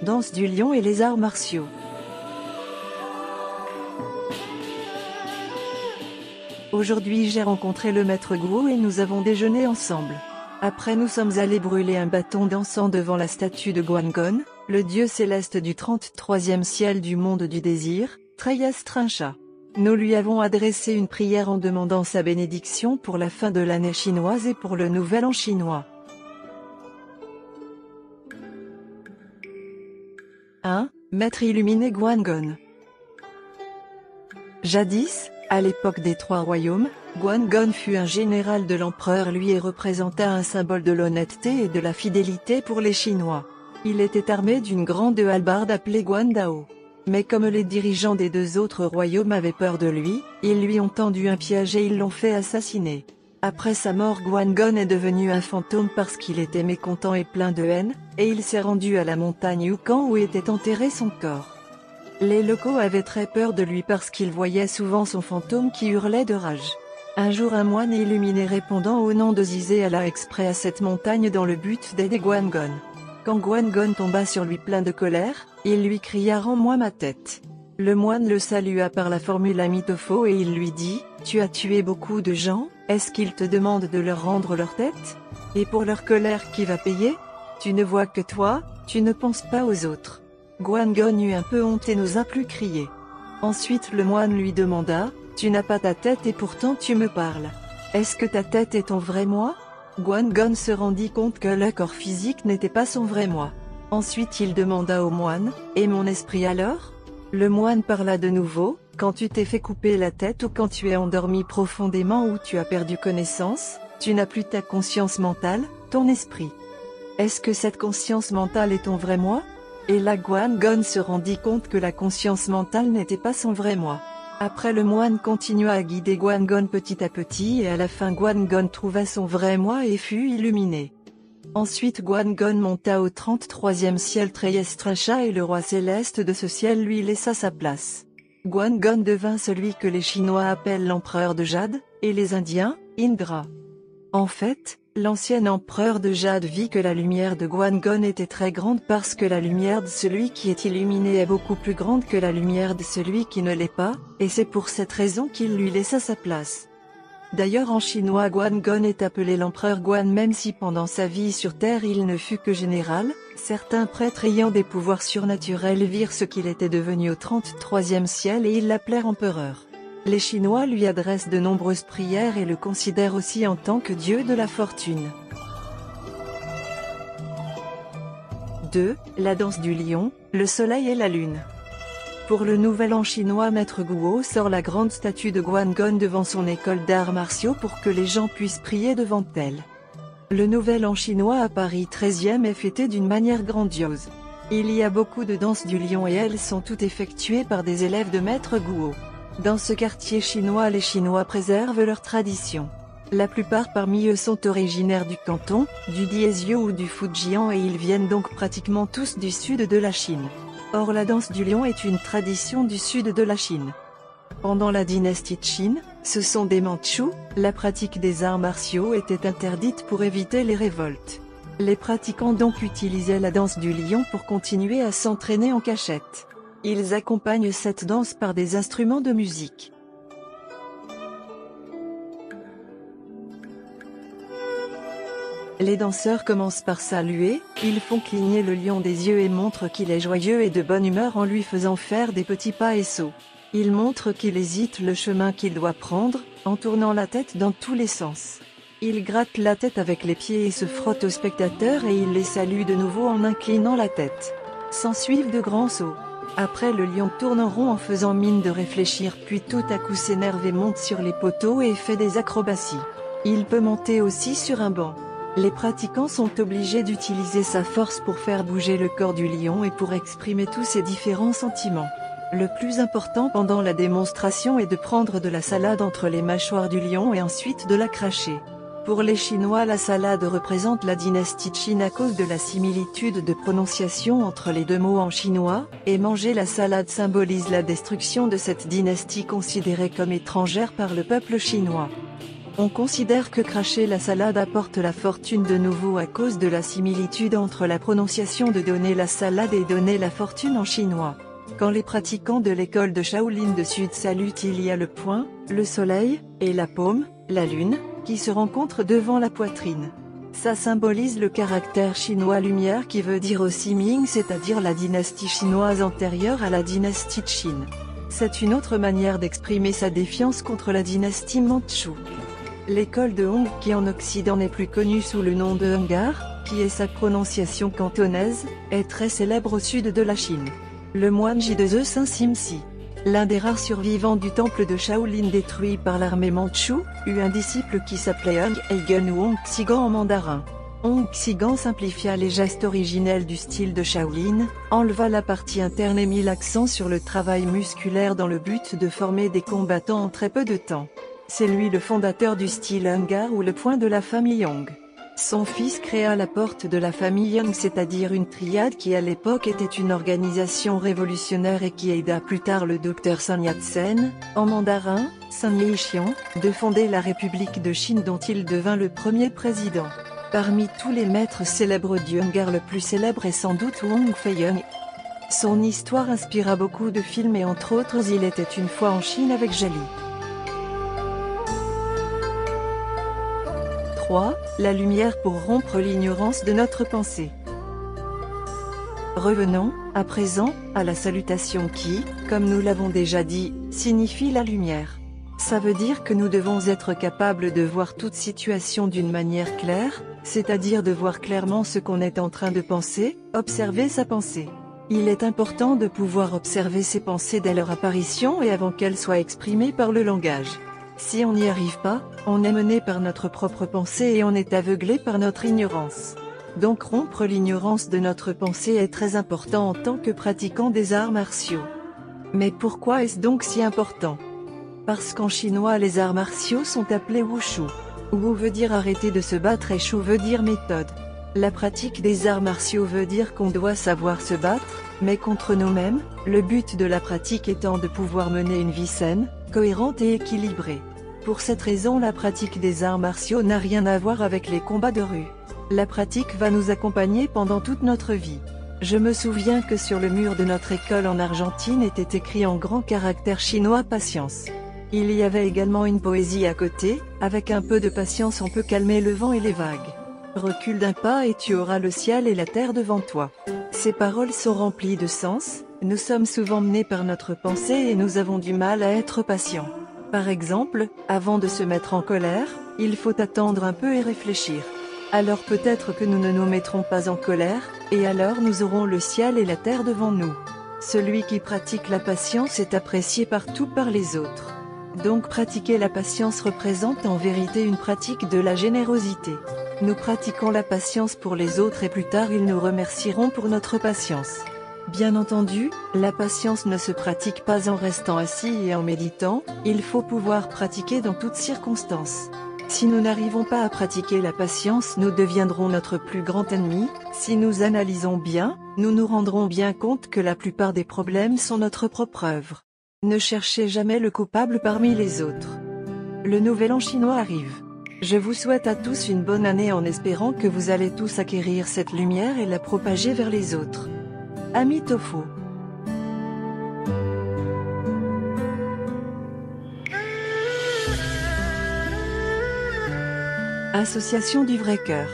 danse du lion et les arts martiaux. Aujourd'hui j'ai rencontré le maître Guo et nous avons déjeuné ensemble. Après nous sommes allés brûler un bâton d'encens devant la statue de Guangon, le dieu céleste du 33e ciel du monde du désir, Treyas Trincha. Nous lui avons adressé une prière en demandant sa bénédiction pour la fin de l'année chinoise et pour le nouvel an chinois. 1. Maître illuminé Guangon. Jadis, à l'époque des Trois Royaumes, Guangon fut un général de l'empereur Lui et représenta un symbole de l'honnêteté et de la fidélité pour les Chinois. Il était armé d'une grande hallebarde appelée Guandao. Mais comme les dirigeants des deux autres royaumes avaient peur de lui, ils lui ont tendu un piège et ils l'ont fait assassiner. Après sa mort, Guangon est devenu un fantôme parce qu'il était mécontent et plein de haine, et il s'est rendu à la montagne Yukon où était enterré son corps. Les locaux avaient très peur de lui parce qu'ils voyaient souvent son fantôme qui hurlait de rage. Un jour un moine illuminé répondant au nom de Zizé alla exprès à cette montagne dans le but d'aider Guangon. Quand Guangon tomba sur lui plein de colère, il lui cria « Rends-moi ma tête ». Le moine le salua par la formule Amitofo et il lui dit « Tu as tué beaucoup de gens, est-ce qu'ils te demandent de leur rendre leur tête? Et pour leur colère qui va payer? Tu ne vois que toi, tu ne penses pas aux autres ». Guangon eut un peu honte et n'osa plus crier. Ensuite le moine lui demanda « Tu n'as pas ta tête et pourtant tu me parles. Est-ce que ta tête est ton vrai moi ?» Guangon se rendit compte que le corps physique n'était pas son vrai moi. Ensuite il demanda au moine « Et mon esprit alors ?» Le moine parla de nouveau « Quand tu t'es fait couper la tête ou quand tu es endormi profondément ou tu as perdu connaissance, tu n'as plus ta conscience mentale, ton esprit. Est-ce que cette conscience mentale est ton vrai moi ?» Et là Guangon se rendit compte que la conscience mentale n'était pas son vrai moi. Après le moine continua à guider Guangon petit à petit et à la fin Guangon trouva son vrai moi et fut illuminé. Ensuite Guangon monta au 33e ciel Treyas Trincha et le roi céleste de ce ciel lui laissa sa place. Guangon devint celui que les Chinois appellent l'empereur de Jade, et les Indiens, Indra. En fait, l'ancien empereur de Jade vit que la lumière de Guangon était très grande parce que la lumière de celui qui est illuminé est beaucoup plus grande que la lumière de celui qui ne l'est pas, et c'est pour cette raison qu'il lui laissa sa place. D'ailleurs en chinois Guangon est appelé l'empereur Guan même si pendant sa vie sur Terre il ne fut que général, certains prêtres ayant des pouvoirs surnaturels virent ce qu'il était devenu au 33e ciel et ils l'appelèrent empereur. Les Chinois lui adressent de nombreuses prières et le considèrent aussi en tant que dieu de la fortune. 2. La danse du lion, le soleil et la lune. Pour le nouvel an chinois, Maître Guo sort la grande statue de Guangon devant son école d'arts martiaux pour que les gens puissent prier devant elle. Le nouvel an chinois à Paris 13e est fêté d'une manière grandiose. Il y a beaucoup de danses du lion et elles sont toutes effectuées par des élèves de Maître Guo. Dans ce quartier chinois, les Chinois préservent leurs traditions. La plupart parmi eux sont originaires du Canton, du Diézio ou du Fujian et ils viennent donc pratiquement tous du sud de la Chine. Or la danse du lion est une tradition du sud de la Chine. Pendant la dynastie Qin, ce sont des Mandchous, la pratique des arts martiaux était interdite pour éviter les révoltes. Les pratiquants donc utilisaient la danse du lion pour continuer à s'entraîner en cachette. Ils accompagnent cette danse par des instruments de musique. Les danseurs commencent par saluer, ils font cligner le lion des yeux et montrent qu'il est joyeux et de bonne humeur en lui faisant faire des petits pas et sauts. Ils montrent qu'il hésite le chemin qu'il doit prendre, en tournant la tête dans tous les sens. Il gratte la tête avec les pieds et se frotte aux spectateurs et il les salue de nouveau en inclinant la tête. S'ensuivent de grands sauts. Après le lion tourne en rond en faisant mine de réfléchir puis tout à coup s'énerve et monte sur les poteaux et fait des acrobaties. Il peut monter aussi sur un banc. Les pratiquants sont obligés d'utiliser sa force pour faire bouger le corps du lion et pour exprimer tous ses différents sentiments. Le plus important pendant la démonstration est de prendre de la salade entre les mâchoires du lion et ensuite de la cracher. Pour les Chinois, la salade représente la dynastie Qin à cause de la similitude de prononciation entre les deux mots en chinois, et manger la salade symbolise la destruction de cette dynastie considérée comme étrangère par le peuple chinois. On considère que cracher la salade apporte la fortune de nouveau à cause de la similitude entre la prononciation de donner la salade et donner la fortune en chinois. Quand les pratiquants de l'école de Shaolin de Sud salutent, il y a le poing, le soleil, et la paume, la lune, qui se rencontrent devant la poitrine. Ça symbolise le caractère chinois lumière qui veut dire aussi Ming, c'est-à-dire la dynastie chinoise antérieure à la dynastie de Chine. C'est une autre manière d'exprimer sa défiance contre la dynastie mandchoue. L'école de Hong, qui en Occident n'est plus connue sous le nom de Hungar, qui est sa prononciation cantonaise, est très célèbre au sud de la Chine. Le moine Ji2E Saint Simsi, l'un des rares survivants du temple de Shaolin détruit par l'armée mandchoue, eut un disciple qui s'appelait Hung Eigen ou Hong Xigan en mandarin. Hong Xigan simplifia les gestes originels du style de Shaolin, enleva la partie interne et mit l'accent sur le travail musculaire dans le but de former des combattants en très peu de temps. C'est lui le fondateur du style Hungar ou le point de la famille Yong. Son fils créa la porte de la famille Yang, c'est-à-dire une triade qui à l'époque était une organisation révolutionnaire et qui aida plus tard le docteur Sun Yat-sen, en mandarin, Sun Yat-sen, de fonder la République de Chine dont il devint le premier président. Parmi tous les maîtres célèbres du Hungar, le plus célèbre est sans doute Wong Fei-hung. Son histoire inspira beaucoup de films et entre autres Il était une fois en Chine avec Jali. 3. La lumière pour rompre l'ignorance de notre pensée. Revenons, à présent, à la salutation qui, comme nous l'avons déjà dit, signifie la lumière. Ça veut dire que nous devons être capables de voir toute situation d'une manière claire, c'est-à-dire de voir clairement ce qu'on est en train de penser, observer sa pensée. Il est important de pouvoir observer ses pensées dès leur apparition et avant qu'elles soient exprimées par le langage. Si on n'y arrive pas, on est mené par notre propre pensée et on est aveuglé par notre ignorance. Donc rompre l'ignorance de notre pensée est très important en tant que pratiquant des arts martiaux. Mais pourquoi est-ce donc si important? Parce qu'en chinois les arts martiaux sont appelés wushu. Wu veut dire arrêter de se battre et shu veut dire méthode. La pratique des arts martiaux veut dire qu'on doit savoir se battre, mais contre nous-mêmes, le but de la pratique étant de pouvoir mener une vie saine, cohérente et équilibrée. Pour cette raison la pratique des arts martiaux n'a rien à voir avec les combats de rue. La pratique va nous accompagner pendant toute notre vie. Je me souviens que sur le mur de notre école en Argentine était écrit en grand caractère chinois patience. Il y avait également une poésie à côté, avec un peu de patience on peut calmer le vent et les vagues. Recule d'un pas et tu auras le ciel et la terre devant toi. Ces paroles sont remplies de sens, nous sommes souvent menés par notre pensée et nous avons du mal à être patients. Par exemple, avant de se mettre en colère, il faut attendre un peu et réfléchir. Alors peut-être que nous ne nous mettrons pas en colère, et alors nous aurons le ciel et la terre devant nous. Celui qui pratique la patience est apprécié partout par les autres. Donc pratiquer la patience représente en vérité une pratique de la générosité. Nous pratiquons la patience pour les autres et plus tard ils nous remercieront pour notre patience. Bien entendu, la patience ne se pratique pas en restant assis et en méditant, il faut pouvoir pratiquer dans toutes circonstances. Si nous n'arrivons pas à pratiquer la patience, nous deviendrons notre plus grand ennemi. Si nous analysons bien, nous nous rendrons bien compte que la plupart des problèmes sont notre propre œuvre. Ne cherchez jamais le coupable parmi les autres. Le nouvel an chinois arrive. Je vous souhaite à tous une bonne année en espérant que vous allez tous acquérir cette lumière et la propager vers les autres. Ami Tofu. Association du vrai cœur.